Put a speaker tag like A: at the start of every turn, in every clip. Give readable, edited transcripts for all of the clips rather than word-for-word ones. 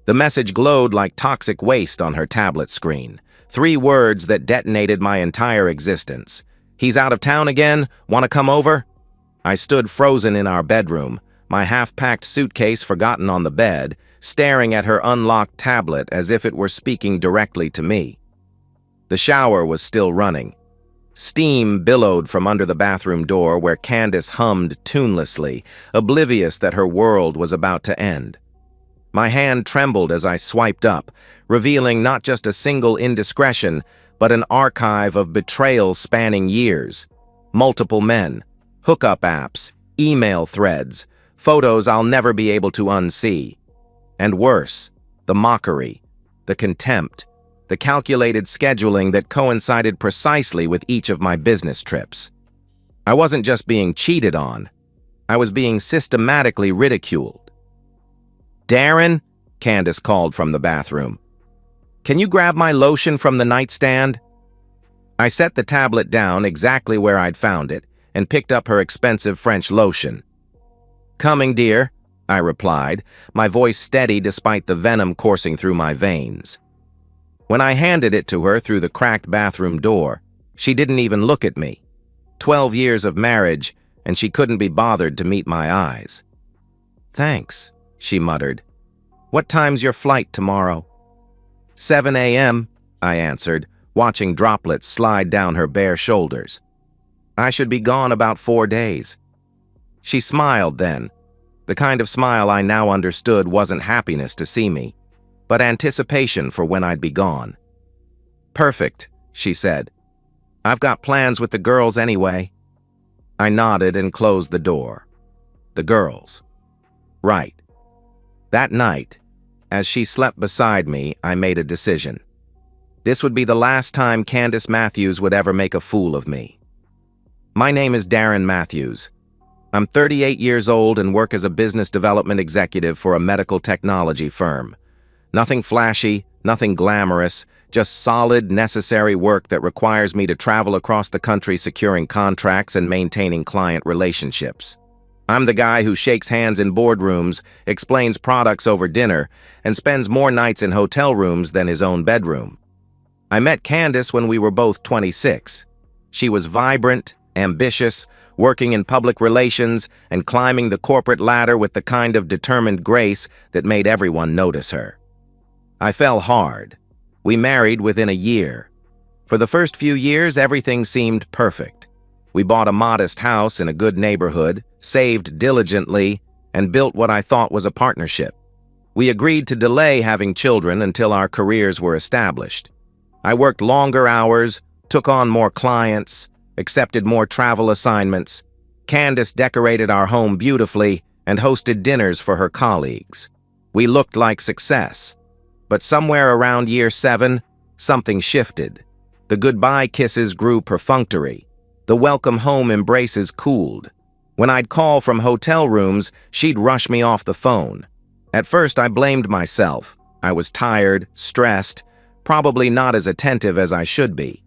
A: The message glowed like toxic waste on her tablet screen. 3 words that detonated my entire existence. "He's out of town again? Want to come over?" I stood frozen in our bedroom, my half-packed suitcase forgotten on the bed, staring at her unlocked tablet as if it were speaking directly to me. The shower was still running. Steam billowed from under the bathroom door where Candace hummed tunelessly, oblivious that her world was about to end. My hand trembled as I swiped up, revealing not just a single indiscretion, but an archive of betrayal spanning years. Multiple men, hookup apps, email threads, photos I'll never be able to unsee. And worse, the mockery, the contempt, the calculated scheduling that coincided precisely with each of my business trips. I wasn't just being cheated on, I was being systematically ridiculed. "Darren," Candace called from the bathroom. "Can you grab my lotion from the nightstand?" I set the tablet down exactly where I'd found it and picked up her expensive French lotion. "Coming, dear," I replied, my voice steady despite the venom coursing through my veins. When I handed it to her through the cracked bathroom door, she didn't even look at me. 12 years of marriage, and she couldn't be bothered to meet my eyes. "Thanks," she muttered. "What time's your flight tomorrow?" 7 a.m., I answered, watching droplets slide down her bare shoulders. "I should be gone about 4 days." She smiled then, the kind of smile I now understood wasn't happiness to see me, but anticipation for when I'd be gone. "Perfect," she said. "I've got plans with the girls anyway." I nodded and closed the door. The girls. Right. That night, as she slept beside me, I made a decision. This would be the last time Candace Matthews would ever make a fool of me. My name is Darren Matthews. I'm 38 years old and work as a business development executive for a medical technology firm. Nothing flashy, nothing glamorous, just solid, necessary work that requires me to travel across the country securing contracts and maintaining client relationships. I'm the guy who shakes hands in boardrooms, explains products over dinner, and spends more nights in hotel rooms than his own bedroom. I met Candace when we were both 26. She was vibrant, ambitious, working in public relations, and climbing the corporate ladder with the kind of determined grace that made everyone notice her. I fell hard. We married within a year. For the first few years, everything seemed perfect. We bought a modest house in a good neighborhood, saved diligently, and built what I thought was a partnership. We agreed to delay having children until our careers were established. I worked longer hours, took on more clients, accepted more travel assignments. Candace decorated our home beautifully and hosted dinners for her colleagues. We looked like success. But somewhere around year 7, something shifted. The goodbye kisses grew perfunctory. The welcome home embraces cooled. When I'd call from hotel rooms, she'd rush me off the phone. At first, I blamed myself. I was tired, stressed, probably not as attentive as I should be.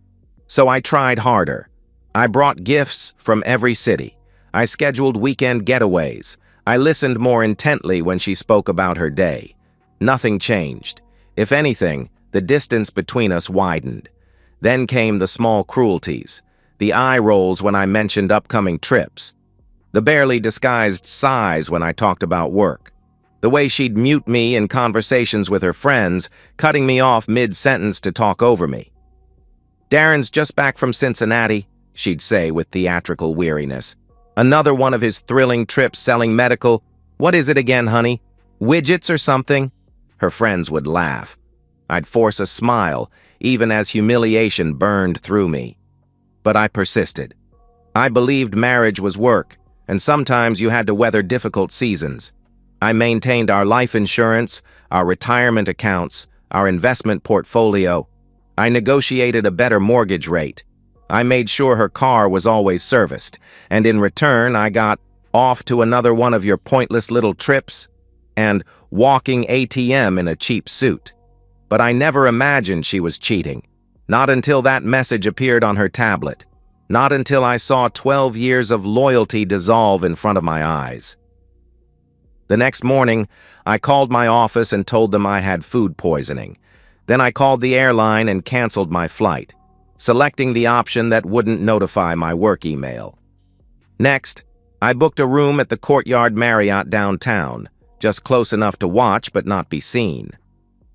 A: So I tried harder. I brought gifts from every city. I scheduled weekend getaways. I listened more intently when she spoke about her day. Nothing changed. If anything, the distance between us widened. Then came the small cruelties, the eye rolls when I mentioned upcoming trips, the barely disguised sighs when I talked about work, the way she'd mute me in conversations with her friends, cutting me off mid-sentence to talk over me. "Darren's just back from Cincinnati," she'd say with theatrical weariness. "Another one of his thrilling trips selling medical. What is it again, honey? Widgets or something?" Her friends would laugh. I'd force a smile, even as humiliation burned through me. But I persisted. I believed marriage was work, and sometimes you had to weather difficult seasons. I maintained our life insurance, our retirement accounts, our investment portfolio. I negotiated a better mortgage rate. I made sure her car was always serviced, and in return I got "off to another one of your pointless little trips" and "walking ATM in a cheap suit." But I never imagined she was cheating. Not until that message appeared on her tablet. Not until I saw 12 years of loyalty dissolve in front of my eyes. The next morning, I called my office and told them I had food poisoning. Then I called the airline and canceled my flight, selecting the option that wouldn't notify my work email. Next, I booked a room at the Courtyard Marriott downtown, just close enough to watch but not be seen.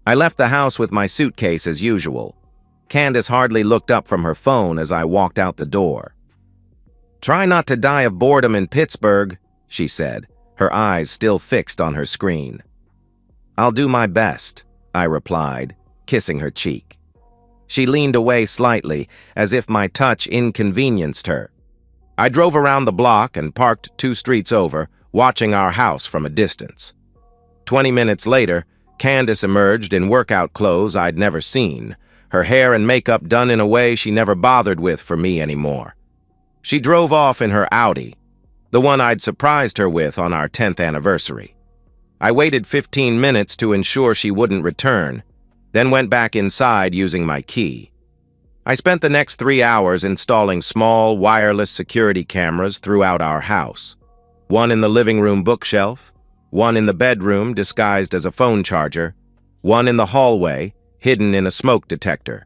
A: I left the house with my suitcase as usual. Candace hardly looked up from her phone as I walked out the door. "Try not to die of boredom in Pittsburgh," she said, her eyes still fixed on her screen. "I'll do my best," I replied, kissing her cheek. She leaned away slightly, as if my touch inconvenienced her. I drove around the block and parked 2 streets over, watching our house from a distance. 20 minutes later, Candace emerged in workout clothes I'd never seen, her hair and makeup done in a way she never bothered with for me anymore. She drove off in her Audi, the one I'd surprised her with on our 10th anniversary. I waited 15 minutes to ensure she wouldn't return, then went back inside using my key. I spent the next 3 hours installing small, wireless security cameras throughout our house. One in the living room bookshelf, one in the bedroom disguised as a phone charger, one in the hallway, hidden in a smoke detector.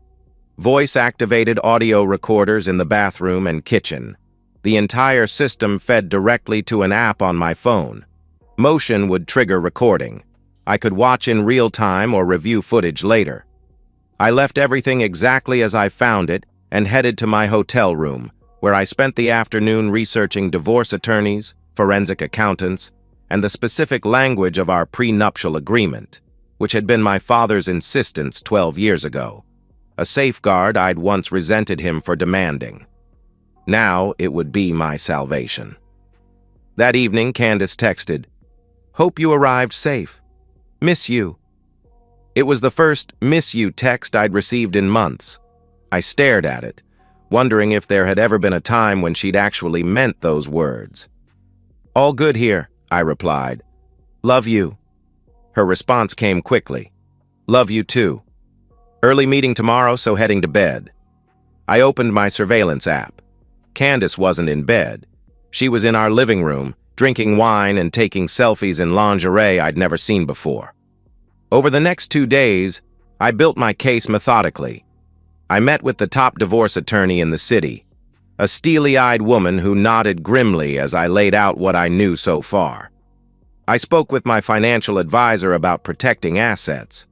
A: Voice-activated audio recorders in the bathroom and kitchen. The entire system fed directly to an app on my phone. Motion would trigger recording. I could watch in real time or review footage later. I left everything exactly as I found it and headed to my hotel room, where I spent the afternoon researching divorce attorneys, forensic accountants, and the specific language of our prenuptial agreement, which had been my father's insistence 12 years ago, a safeguard I'd once resented him for demanding. Now it would be my salvation. That evening, Candace texted, "Hope you arrived safe. Miss you." It was the first "miss you" text I'd received in months. I stared at it, wondering if there had ever been a time when she'd actually meant those words. "All good here," I replied. "Love you." Her response came quickly. "Love you too. Early meeting tomorrow, so heading to bed." I opened my surveillance app. Candace wasn't in bed. She was in our living room, drinking wine and taking selfies in lingerie I'd never seen before. Over the next 2 days, I built my case methodically. I met with the top divorce attorney in the city, a steely-eyed woman who nodded grimly as I laid out what I knew so far. I spoke with my financial advisor about protecting assets.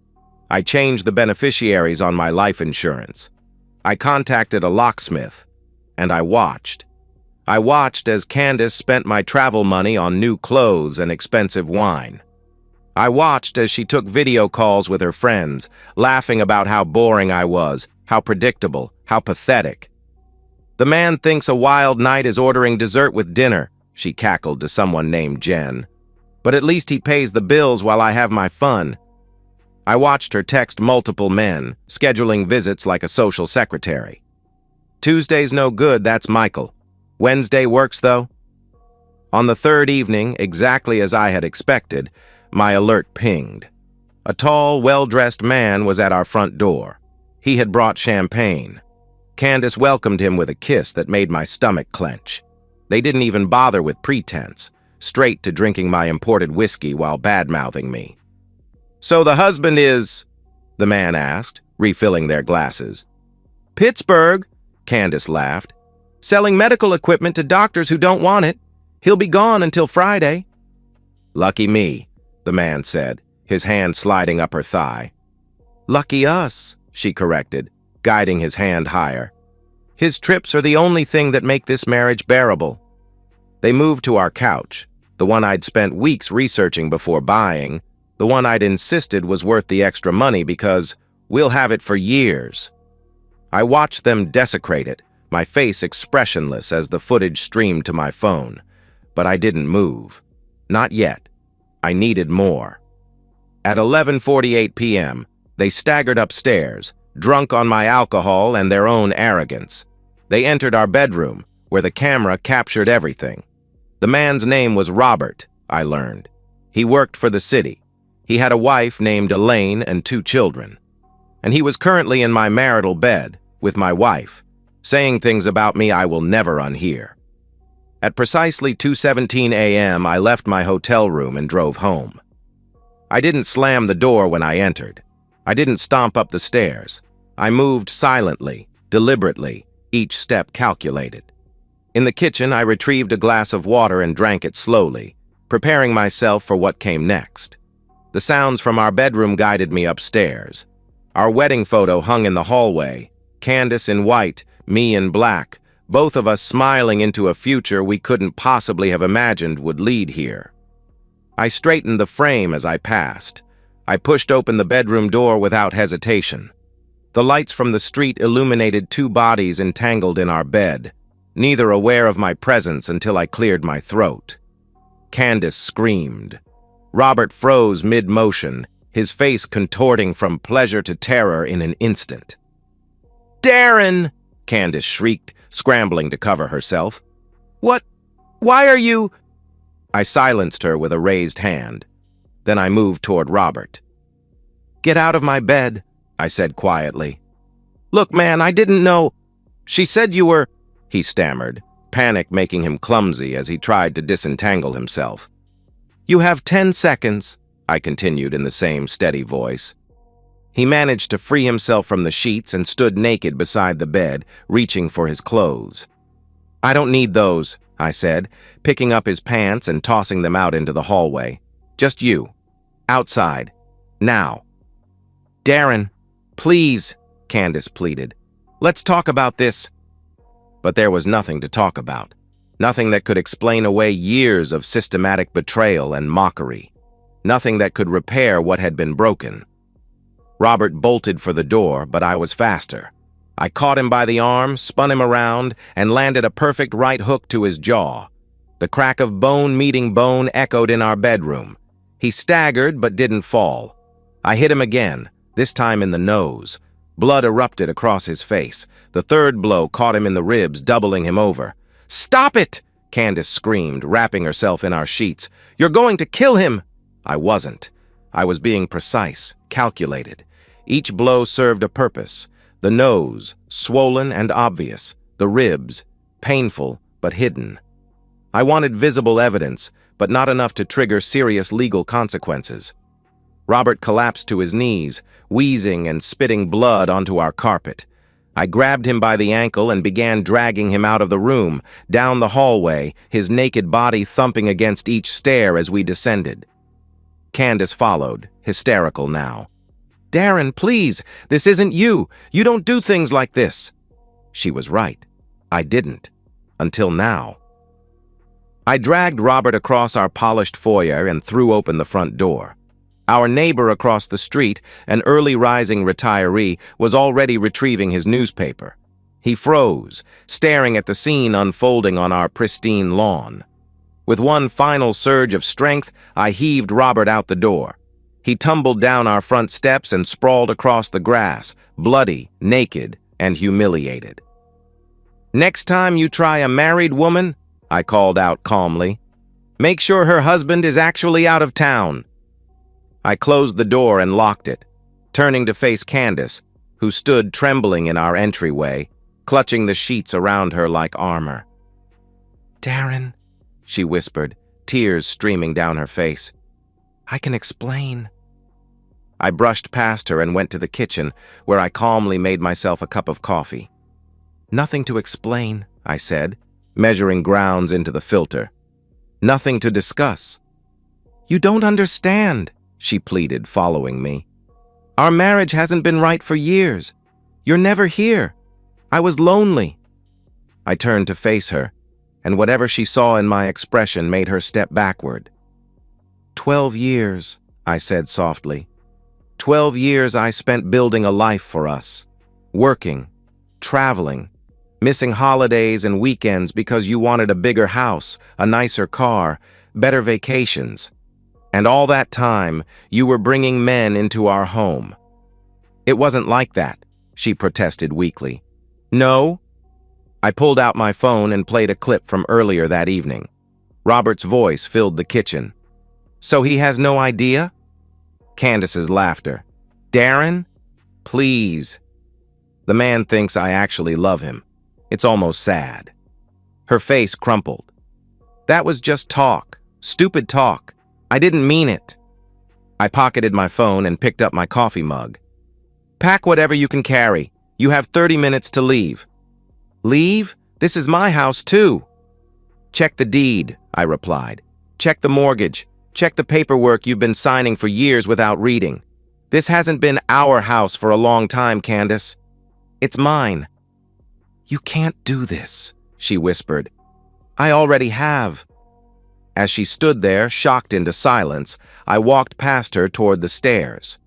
A: I changed the beneficiaries on my life insurance. I contacted a locksmith, and I watched. I watched as Candace spent my travel money on new clothes and expensive wine. I watched as she took video calls with her friends, laughing about how boring I was, how predictable, how pathetic. "The man thinks a wild night is ordering dessert with dinner," she cackled to someone named Jen. "But at least he pays the bills while I have my fun." I watched her text multiple men, scheduling visits like a social secretary. "Tuesday's no good, that's Michael. Wednesday works, though?" On the 3rd evening, exactly as I had expected, my alert pinged. A tall, well-dressed man was at our front door. He had brought champagne. Candace welcomed him with a kiss that made my stomach clench. They didn't even bother with pretense, straight to drinking my imported whiskey while bad-mouthing me. "So the husband is," the man asked, refilling their glasses. "Pittsburgh," Candace laughed. "Selling medical equipment to doctors who don't want it. He'll be gone until Friday." "Lucky me," the man said, his hand sliding up her thigh. "Lucky us," she corrected, guiding his hand higher. "His trips are the only thing that make this marriage bearable." They moved to our couch, the one I'd spent weeks researching before buying, the one I'd insisted was worth the extra money because we'll have it for years. I watched them desecrate it, my face expressionless as the footage streamed to my phone. But I didn't move. Not yet. I needed more. At 11:48 p.m., they staggered upstairs, drunk on my alcohol and their own arrogance. They entered our bedroom, where the camera captured everything. The man's name was Robert, I learned. He worked for the city. He had a wife named Elaine and 2 children. And he was currently in my marital bed, with my wife, saying things about me I will never unhear. At precisely 2:17 a.m., I left my hotel room and drove home. I didn't slam the door when I entered. I didn't stomp up the stairs. I moved silently, deliberately, each step calculated. In the kitchen, I retrieved a glass of water and drank it slowly, preparing myself for what came next. The sounds from our bedroom guided me upstairs. Our wedding photo hung in the hallway, Candace in white, me in black, both of us smiling into a future we couldn't possibly have imagined would lead here. I straightened the frame as I passed. I pushed open the bedroom door without hesitation. The lights from the street illuminated two bodies entangled in our bed, neither aware of my presence until I cleared my throat. Candace screamed. Robert froze mid-motion, his face contorting from pleasure to terror in an instant. "Darren!" Candace shrieked, scrambling to cover herself. "What? Why are you—" I silenced her with a raised hand. Then I moved toward Robert. "Get out of my bed," I said quietly. "Look, man, I didn't know—" "She said you were—" he stammered, panic making him clumsy as he tried to disentangle himself. "You have 10 seconds, I continued in the same steady voice. He managed to free himself from the sheets and stood naked beside the bed, reaching for his clothes. "I don't need those," I said, picking up his pants and tossing them out into the hallway. "Just you. Outside. Now." "Darren, please," Candace pleaded. "Let's talk about this." But there was nothing to talk about. Nothing that could explain away years of systematic betrayal and mockery. Nothing that could repair what had been broken. Robert bolted for the door, but I was faster. I caught him by the arm, spun him around, and landed a perfect right hook to his jaw. The crack of bone meeting bone echoed in our bedroom. He staggered but didn't fall. I hit him again, this time in the nose. Blood erupted across his face. The third blow caught him in the ribs, doubling him over. "Stop it!" Candace screamed, wrapping herself in our sheets. "You're going to kill him!" I wasn't. I was being precise, calculated. Each blow served a purpose. The nose, swollen and obvious. The ribs, painful but hidden. I wanted visible evidence, but not enough to trigger serious legal consequences. Robert collapsed to his knees, wheezing and spitting blood onto our carpet. I grabbed him by the ankle and began dragging him out of the room, down the hallway, his naked body thumping against each stair as we descended. Candace followed, hysterical now. "Darren, please, this isn't you. You don't do things like this." She was right. I didn't. Until now. I dragged Robert across our polished foyer and threw open the front door. Our neighbor across the street, an early-rising retiree, was already retrieving his newspaper. He froze, staring at the scene unfolding on our pristine lawn. With one final surge of strength, I heaved Robert out the door. He tumbled down our front steps and sprawled across the grass, bloody, naked, and humiliated. "Next time you try a married woman," I called out calmly, "make sure her husband is actually out of town." I closed the door and locked it, turning to face Candace, who stood trembling in our entryway, clutching the sheets around her like armor. "Darren," she whispered, tears streaming down her face. "I can explain." I brushed past her and went to the kitchen, where I calmly made myself a cup of coffee. "Nothing to explain," I said, measuring grounds into the filter. "Nothing to discuss." "You don't understand," she pleaded, following me. "Our marriage hasn't been right for years. You're never here. I was lonely." I turned to face her, and whatever she saw in my expression made her step backward. 12 years, I said softly. 12 years I spent building a life for us. Working, traveling, missing holidays and weekends because you wanted a bigger house, a nicer car, better vacations. And all that time, you were bringing men into our home. "It wasn't like that," she protested weakly. "No?" I pulled out my phone and played a clip from earlier that evening. Robert's voice filled the kitchen. "So he has no idea?" Candace's laughter. "Darren? Please." The man thinks I actually love him. It's almost sad. Her face crumpled. That was just talk. Stupid talk. I didn't mean it. I pocketed my phone and picked up my coffee mug. Pack whatever you can carry. You have 30 minutes to leave. Leave? This is my house too. Check the deed, I replied. Check the mortgage. Check the paperwork you've been signing for years without reading. This hasn't been our house for a long time, Candace. It's mine. You can't do this, she whispered. I already have. As she stood there, shocked into silence, I walked past her toward the stairs.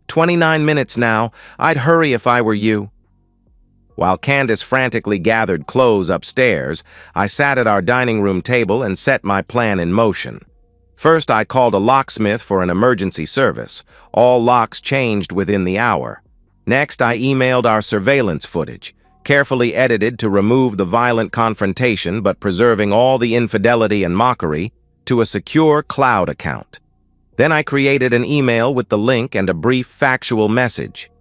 A: 29 minutes now. I'd hurry if I were you. While Candace frantically gathered clothes upstairs, I sat at our dining room table and set my plan in motion. First, I called a locksmith for an emergency service. All locks changed within the hour. Next, I emailed our surveillance footage, carefully edited to remove the violent confrontation but preserving all the infidelity and mockery, to a secure cloud account. Then I created an email with the link and a brief factual message.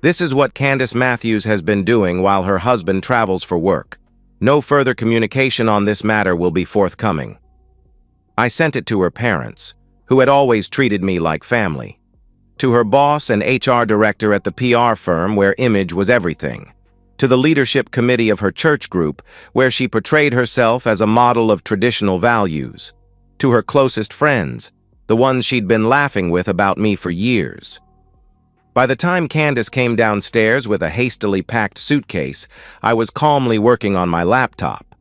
A: This is what Candace Matthews has been doing while her husband travels for work. No further communication on this matter will be forthcoming. I sent it to her parents, who had always treated me like family, to her boss and HR director at the PR firm where image was everything, to the leadership committee of her church group where she portrayed herself as a model of traditional values, to her closest friends, the ones she'd been laughing with about me for years. By the time Candace came downstairs with a hastily packed suitcase, I was calmly working on my laptop.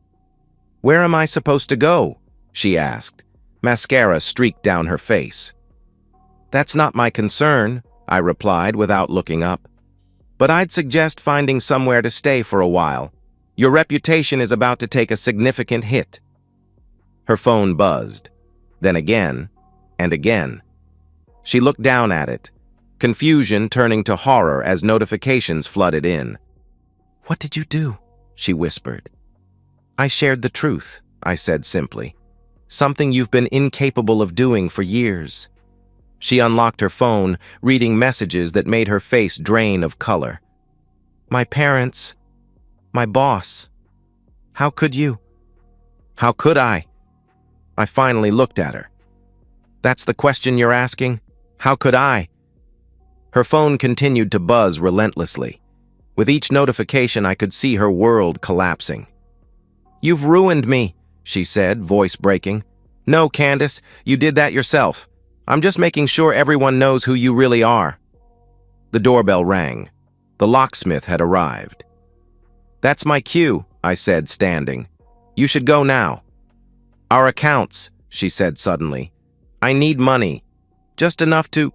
A: "Where am I supposed to go?" she asked. Mascara streaked down her face. "That's not my concern," I replied without looking up. "But I'd suggest finding somewhere to stay for a while. Your reputation is about to take a significant hit." Her phone buzzed, then again, and again. She looked down at it, confusion turning to horror as notifications flooded in. "What did you do?" she whispered. "I shared the truth," I said simply. "Something you've been incapable of doing for years." She unlocked her phone, reading messages that made her face drain of color. "My parents, my boss. How could you?" "How could I?" I finally looked at her. "That's the question you're asking? How could I?" Her phone continued to buzz relentlessly. With each notification, I could see her world collapsing. "You've ruined me," she said, voice breaking. "No, Candace, you did that yourself. I'm just making sure everyone knows who you really are." The doorbell rang. The locksmith had arrived. "That's my cue," I said, standing. "You should go now." "Our accounts," she said suddenly. "I need money. Just enough to—"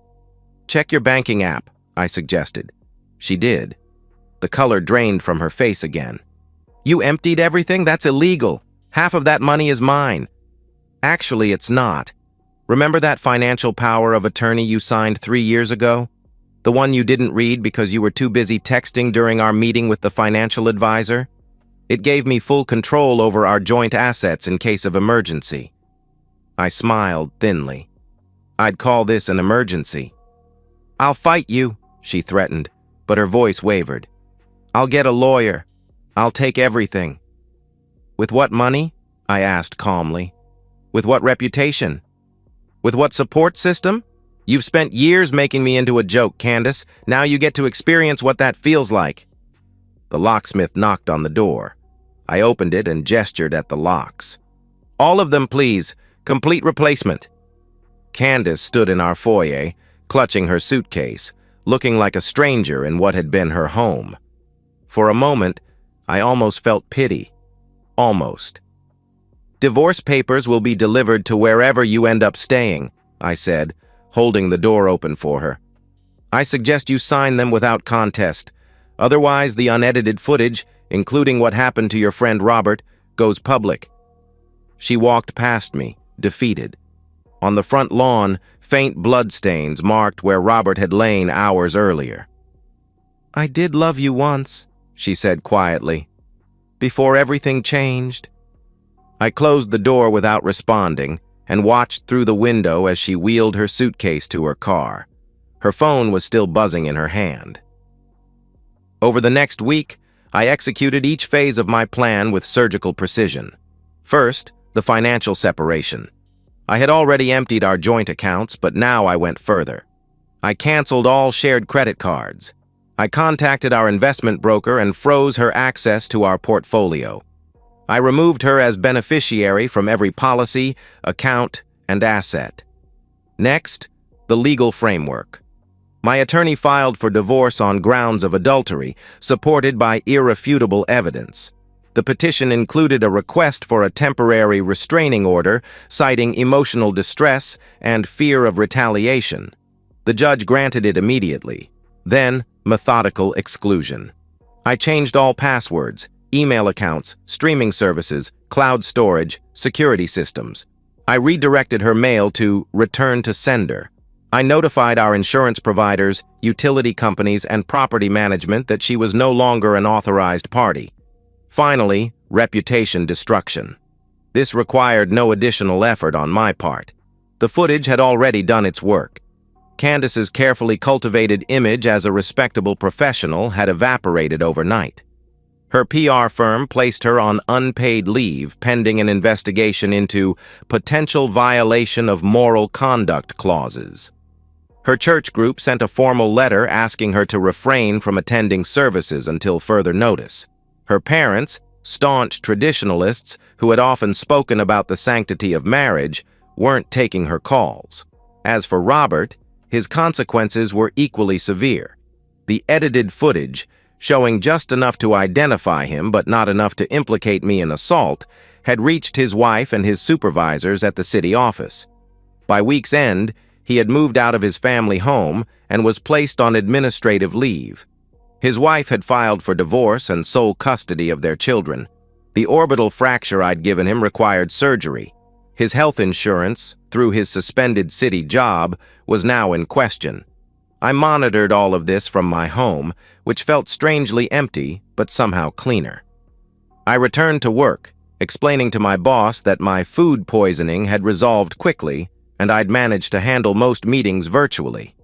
A: "Check your banking app," I suggested. She did. The color drained from her face again. "You emptied everything? That's illegal. Half of that money is mine." "Actually, it's not. Remember that financial power of attorney you signed 3 years ago? The one you didn't read because you were too busy texting during our meeting with the financial advisor? It gave me full control over our joint assets in case of emergency." I smiled thinly. "I'd call this an emergency." "I'll fight you," she threatened, but her voice wavered. "I'll get a lawyer. I'll take everything." "With what money?" I asked calmly. "With what reputation? With what support system? You've spent years making me into a joke, Candace. Now you get to experience what that feels like." The locksmith knocked on the door. I opened it and gestured at the locks. "All of them, please. Complete replacement." Candace stood in our foyer, clutching her suitcase, looking like a stranger in what had been her home. For a moment, I almost felt pity. Almost. "Divorce papers will be delivered to wherever you end up staying," I said, holding the door open for her. "I suggest you sign them without contest. Otherwise, the unedited footage, including what happened to your friend Robert, goes public." She walked past me, defeated. On the front lawn, faint bloodstains marked where Robert had lain hours earlier. "I did love you once," she said quietly. "Before everything changed." I closed the door without responding and watched through the window as she wheeled her suitcase to her car. Her phone was still buzzing in her hand. Over the next week, I executed each phase of my plan with surgical precision. First, The financial separation. I had already emptied our joint accounts, but now I went further. I canceled all shared credit cards. I contacted our investment broker and froze her access to our portfolio. I removed her as beneficiary from every policy, account, and asset. Next, the legal framework. My attorney filed for divorce on grounds of adultery, supported by irrefutable evidence. The petition included a request for a temporary restraining order, citing emotional distress and fear of retaliation. The judge granted it immediately. Then, methodical exclusion. I changed all passwords, email accounts, streaming services, cloud storage, security systems. I redirected her mail to return to sender. I notified our insurance providers, utility companies, and property management that she was no longer an authorized party. Finally, reputation destruction. This required no additional effort on my part. The footage had already done its work. Candace's carefully cultivated image as a respectable professional had evaporated overnight. Her PR firm placed her on unpaid leave pending an investigation into potential violation of moral conduct clauses. Her church group sent a formal letter asking her to refrain from attending services until further notice. Her parents, staunch traditionalists who had often spoken about the sanctity of marriage, weren't taking her calls. As for Robert, his consequences were equally severe. The edited footage, showing just enough to identify him but not enough to implicate me in assault, had reached his wife and his supervisors at the city office. By week's end, he had moved out of his family home and was placed on administrative leave. His wife had filed for divorce and sole custody of their children. The orbital fracture I'd given him required surgery. His health insurance, through his suspended city job, was now in question. I monitored all of this from my home, which felt strangely empty but somehow cleaner. I returned to work, explaining to my boss that my food poisoning had resolved quickly and I'd managed to handle most meetings virtually.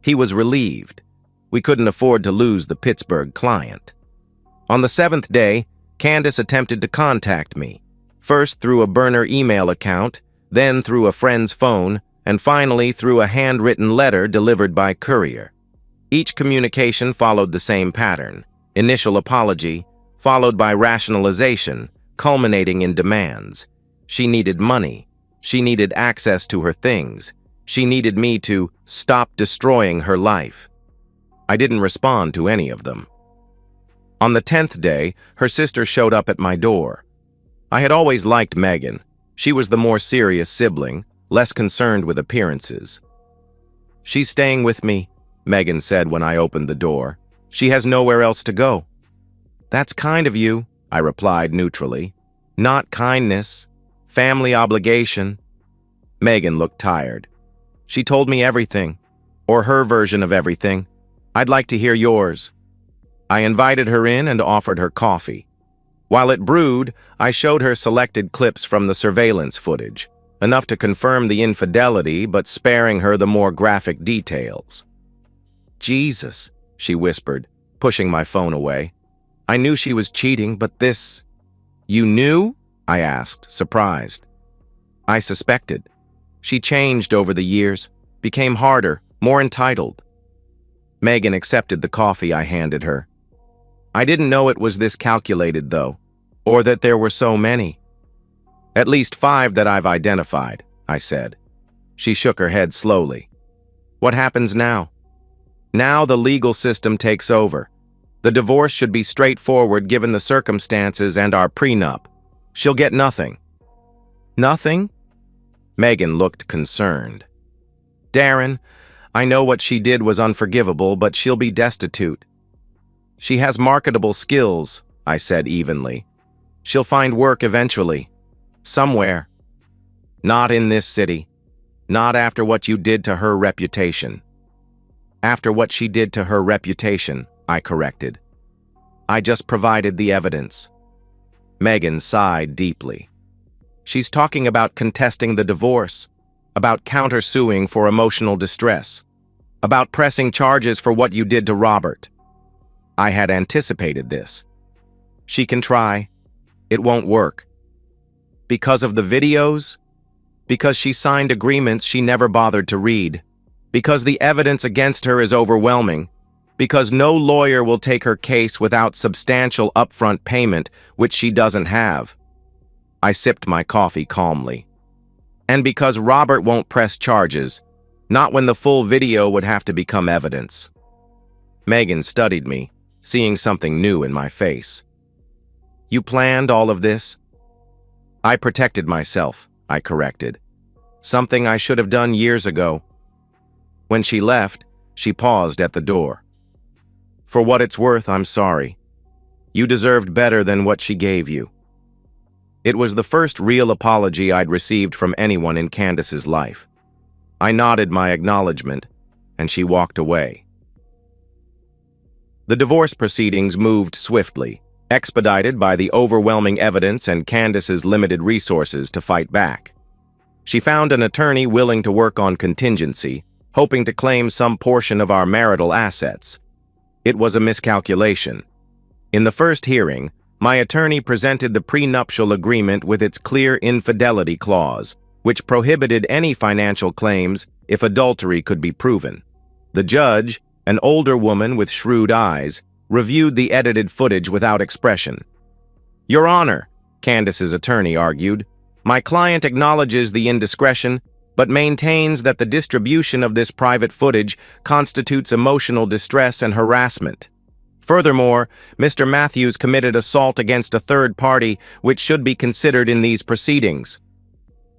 A: He was relieved. We couldn't afford to lose the Pittsburgh client. On the 7th day, Candace attempted to contact me, first through a burner email account, then through a friend's phone, and finally through a handwritten letter delivered by courier. Each communication followed the same pattern: initial apology, followed by rationalization, culminating in demands. She needed money. She needed access to her things. She needed me to stop destroying her life. I didn't respond to any of them. On the 10th day, her sister showed up at my door. I had always liked Megan. She was the more serious sibling, less concerned with appearances. "She's staying with me," Megan said when I opened the door. "She has nowhere else to go." "That's kind of you," I replied neutrally. "Not kindness. Family obligation." Megan looked tired. "She told me everything, or her version of everything. I'd like to hear yours." I invited her in and offered her coffee. While it brewed, I showed her selected clips from the surveillance footage, enough to confirm the infidelity but sparing her the more graphic details. "Jesus," she whispered, pushing my phone away. "I knew she was cheating, but this—" "You knew?" I asked, surprised. "I suspected. She changed over the years, became harder, more entitled." Megan accepted the coffee I handed her. "I didn't know it was this calculated, though, or that there were so many." "At least 5 that I've identified," I said. She shook her head slowly. "What happens now?" "Now the legal system takes over. The divorce should be straightforward given the circumstances and our prenup. She'll get nothing." "Nothing?" Megan looked concerned. "Darren, I know what she did was unforgivable, but she'll be destitute." "She has marketable skills," I said evenly. "She'll find work eventually. Somewhere. Not in this city. Not after what you did to her reputation." "After what she did to her reputation," I corrected. "I just provided the evidence." Megan sighed deeply. "She's talking about contesting the divorce, about countersuing for emotional distress, about pressing charges for what you did to Robert." I had anticipated this. "She can try. It won't work." Because of the videos? Because she signed agreements she never bothered to read? Because the evidence against her is overwhelming? Because no lawyer will take her case without substantial upfront payment, which she doesn't have? I sipped my coffee calmly. And because Robert won't press charges, not when the full video would have to become evidence. Megan studied me, seeing something new in my face. You planned all of this? I protected myself, I corrected. Something I should have done years ago. When she left, she paused at the door. For what it's worth, I'm sorry. You deserved better than what she gave you. It was the first real apology I'd received from anyone in Candace's life. I nodded my acknowledgement, and she walked away. The divorce proceedings moved swiftly, expedited by the overwhelming evidence and Candace's limited resources to fight back. She found an attorney willing to work on contingency, hoping to claim some portion of our marital assets. It was a miscalculation. In the first hearing, my attorney presented the prenuptial agreement with its clear infidelity clause, which prohibited any financial claims if adultery could be proven. The judge, an older woman with shrewd eyes, reviewed the edited footage without expression. Your Honor, Candace's attorney argued, my client acknowledges the indiscretion, but maintains that the distribution of this private footage constitutes emotional distress and harassment. Furthermore, Mr. Matthews committed assault against a third party, which should be considered in these proceedings.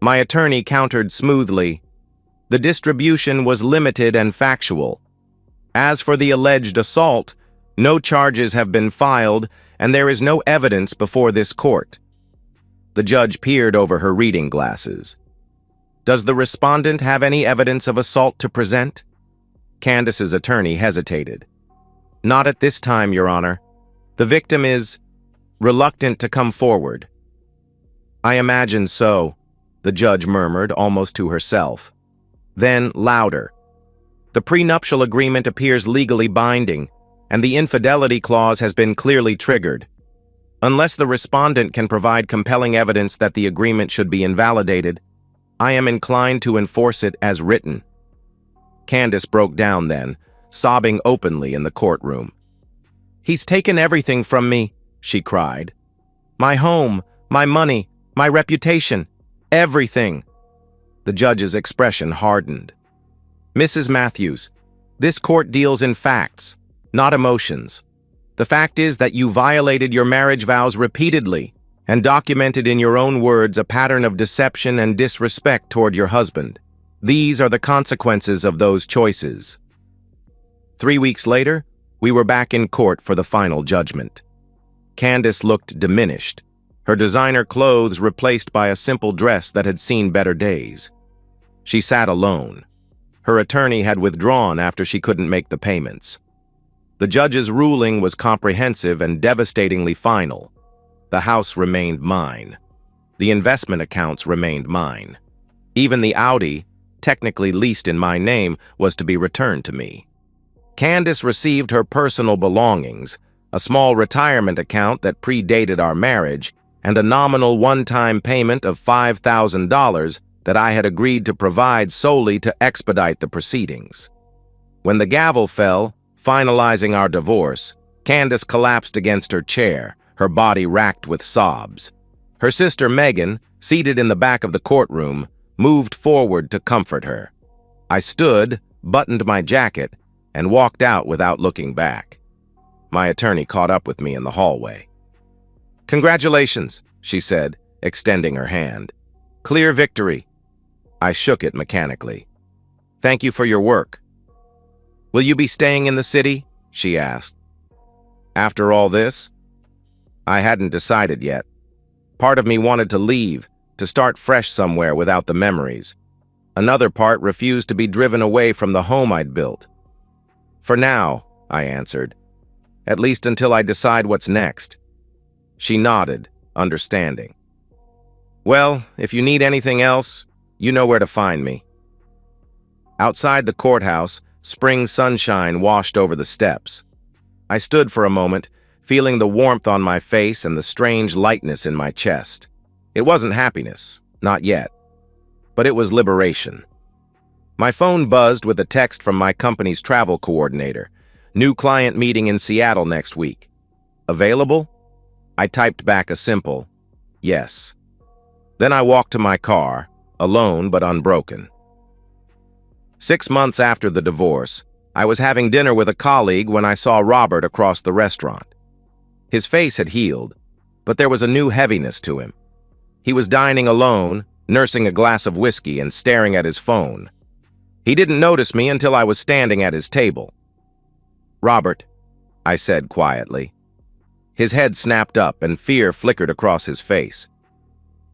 A: My attorney countered smoothly. The distribution was limited and factual. As for the alleged assault, no charges have been filed, and there is no evidence before this court. The judge peered over her reading glasses. Does the respondent have any evidence of assault to present? Candace's attorney hesitated. Not at this time, Your Honor. The victim is reluctant to come forward. I imagine so, the judge murmured almost to herself. Then, louder. The prenuptial agreement appears legally binding, and the infidelity clause has been clearly triggered. Unless the respondent can provide compelling evidence that the agreement should be invalidated, I am inclined to enforce it as written. Candace broke down then, sobbing openly in the courtroom. He's taken everything from me, she cried. My home, my money, my reputation, everything. The judge's expression hardened. Mrs. Matthews, this court deals in facts, not emotions. The fact is that you violated your marriage vows repeatedly and documented in your own words a pattern of deception and disrespect toward your husband. These are the consequences of those choices. 3 weeks later, we were back in court for the final judgment. Candace looked diminished, her designer clothes replaced by a simple dress that had seen better days. She sat alone. Her attorney had withdrawn after she couldn't make the payments. The judge's ruling was comprehensive and devastatingly final. The house remained mine. The investment accounts remained mine. Even the Audi, technically leased in my name, was to be returned to me. Candace received her personal belongings, a small retirement account that predated our marriage, and a nominal one-time payment of $5,000 that I had agreed to provide solely to expedite the proceedings. When the gavel fell, finalizing our divorce, Candace collapsed against her chair, her body racked with sobs. Her sister Megan, seated in the back of the courtroom, moved forward to comfort her. I stood, buttoned my jacket, and walked out without looking back. My attorney caught up with me in the hallway. Congratulations, she said, extending her hand. Clear victory. I shook it mechanically. Thank you for your work. Will you be staying in the city? She asked. After all this? I hadn't decided yet. Part of me wanted to leave, to start fresh somewhere without the memories. Another part refused to be driven away from the home I'd built. For now, I answered. At least until I decide what's next. She nodded, understanding. Well, if you need anything else, you know where to find me. Outside the courthouse, spring sunshine washed over the steps. I stood for a moment, feeling the warmth on my face and the strange lightness in my chest. It wasn't happiness, not yet, but it was liberation. My phone buzzed with a text from my company's travel coordinator. New client meeting in Seattle next week. Available? I typed back a simple, yes. Then I walked to my car, alone but unbroken. 6 months after the divorce, I was having dinner with a colleague when I saw Robert across the restaurant. His face had healed, but there was a new heaviness to him. He was dining alone, nursing a glass of whiskey and staring at his phone. He didn't notice me until I was standing at his table. "Robert," I said quietly. His head snapped up and fear flickered across his face.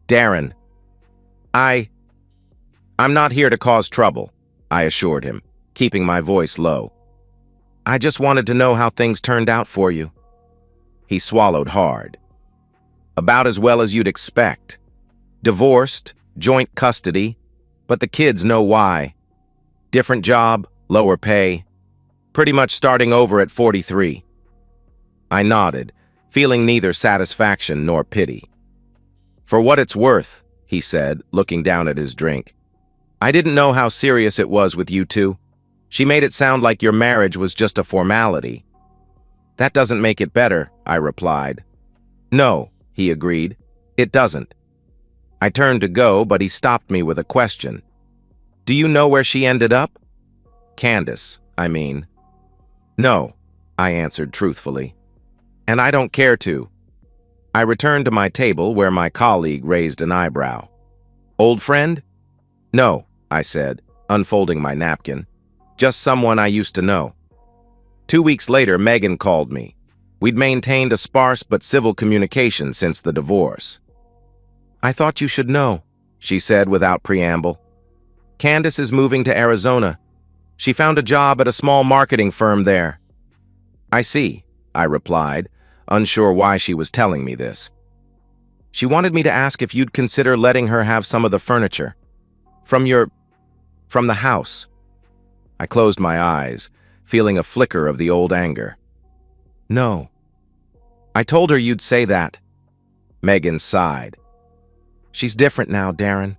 A: "Darren, I'm not here to cause trouble," I assured him, keeping my voice low. "I just wanted to know how things turned out for you." He swallowed hard. "About as well as you'd expect. Divorced, joint custody, but the kids know why. Different job, lower pay. Pretty much starting over at 43. I nodded, feeling neither satisfaction nor pity. "For what it's worth," he said, looking down at his drink. "I didn't know how serious it was with you two. She made it sound like your marriage was just a formality." "That doesn't make it better," I replied. "No," he agreed. "It doesn't." I turned to go, but he stopped me with a question. "Do you know where she ended up?" "Candace, I mean." "No," I answered truthfully. "And I don't care to." I returned to my table where my colleague raised an eyebrow. "Old friend?" "No," I said, unfolding my napkin. "Just someone I used to know." 2 weeks later, Megan called me. We'd maintained a sparse but civil communication since the divorce. "I thought you should know," she said without preamble. "Candace is moving to Arizona. She found a job at a small marketing firm there." "I see," I replied, unsure why she was telling me this. "She wanted me to ask if you'd consider letting her have some of the furniture. From the house." I closed my eyes, feeling a flicker of the old anger. "No. I told her you'd say that." Megan sighed. "She's different now, Darren.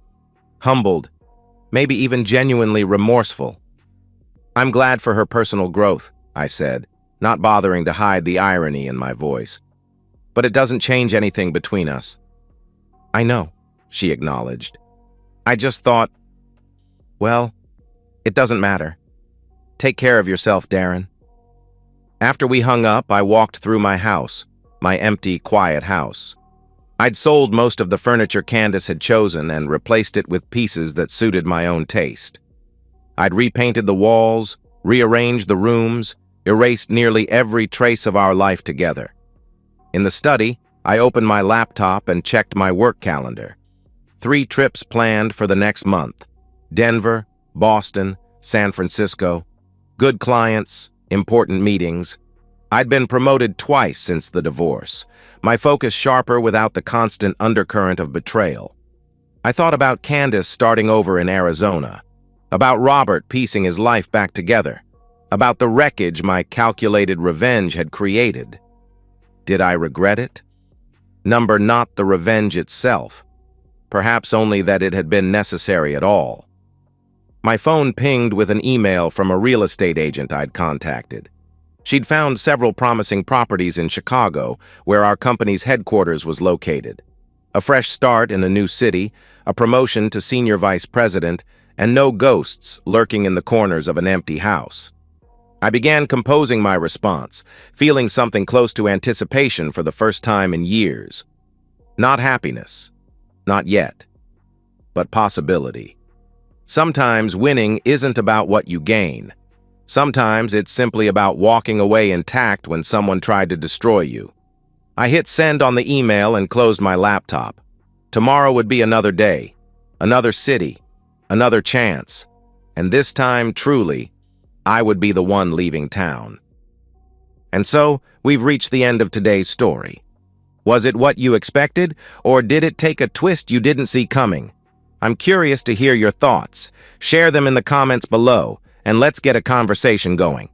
A: Humbled, maybe even genuinely remorseful." "I'm glad for her personal growth," I said, not bothering to hide the irony in my voice. "But it doesn't change anything between us." "I know," she acknowledged. "I just thought, well, it doesn't matter. Take care of yourself, Darren." After we hung up, I walked through my house, my empty, quiet house. I'd sold most of the furniture Candace had chosen and replaced it with pieces that suited my own taste. I'd repainted the walls, rearranged the rooms, erased nearly every trace of our life together. In the study, I opened my laptop and checked my work calendar. 3 trips planned for the next month: Denver, Boston, San Francisco. Good clients, important meetings. I'd been promoted twice since the divorce, my focus sharper without the constant undercurrent of betrayal. I thought about Candace starting over in Arizona, about Robert piecing his life back together, about the wreckage my calculated revenge had created. Did I regret it? Not the revenge itself, perhaps only that it had been necessary at all. My phone pinged with an email from a real estate agent I'd contacted. She'd found several promising properties in Chicago, where our company's headquarters was located. A fresh start in a new city, a promotion to senior vice president, and no ghosts lurking in the corners of an empty house. I began composing my response, feeling something close to anticipation for the first time in years. Not happiness, not yet, but possibility. Sometimes winning isn't about what you gain. Sometimes it's simply about walking away intact when someone tried to destroy you. I hit send on the email and closed my laptop. Tomorrow would be another day, another city, another chance. And this time, truly, I would be the one leaving town. And so, we've reached the end of today's story. Was it what you expected, or did it take a twist you didn't see coming? I'm curious to hear your thoughts. Share them in the comments below, and let's get a conversation going.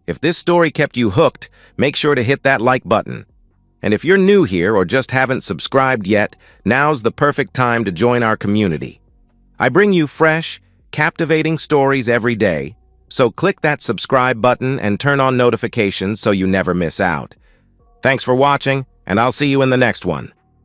A: If this story kept you hooked, make sure to hit that like button. And if you're new here or just haven't subscribed yet, now's the perfect time to join our community. I bring you fresh, captivating stories every day, so click that subscribe button and turn on notifications so you never miss out. Thanks for watching, and I'll see you in the next one.